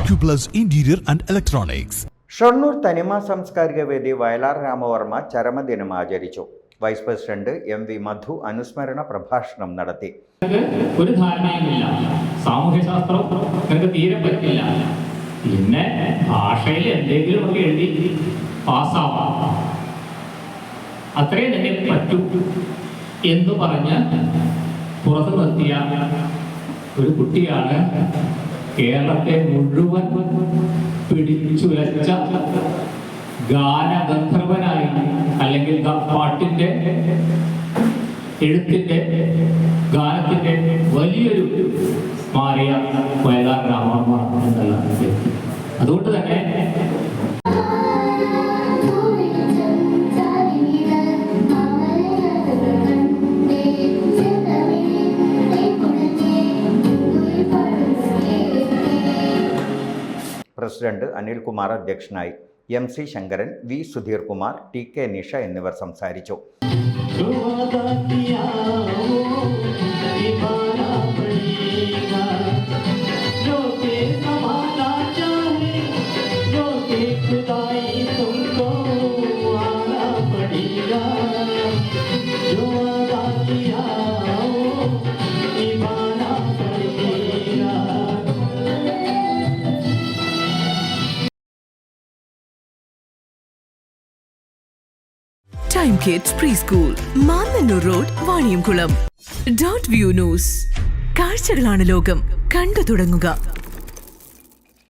Acuplus Interior and Electronics. Shoranur തനിമ സാംസ്കാരിക വേദി വയലാർ രാമവർമ്മ ചരമദിനം ആചരിച്ചു. വൈസ് പ്രസിഡന്റ് MV മധു അനുസ്മരണ പ്രഭാഷണം നടത്തി. ഒരു ധാരണയുമില്ല, സാമൂഹ്യശാസ്ത്രം നിങ്ങൾക്ക് തീരെ പറ്റില്ല, പിന്നെ ഭാഷയിൽ എന്തെങ്കിലും ഒക്കെ എഴുതി പാസ്സാവാം, അത്രയും തന്നെ പറ്റൂ എന്ന് പറഞ്ഞ് പുറത്തു നിർത്തിയ ഒരു കുട്ടിയാണ് കേരളത്തെ മുഴുവൻ പിടിച്ചുലച്ച ഗാനഗന്ധർവനായി, അല്ലെങ്കിൽ പാട്ടിൻ്റെ എഴുത്തിൻ്റെ ഗാനത്തിൻ്റെ വലിയൊരു മാറിയ വയലാർ രാമവർമ്മ എന്നുള്ള വ്യക്തി. അതുകൊണ്ട് തന്നെ പ്രസിഡന്റ് അനിൽകുമാർ അധ്യക്ഷനായി. MC Sankaran, V Sudheer Kumar, TK Nisha എന്നിവർ സംസാരിച്ചു. Time Kids Preschool, Mannannur Road, Vaniyamkulam. .view News. കാഴ്ചകളാണ് ലോകം, കണ്ടു തുടങ്ങുക.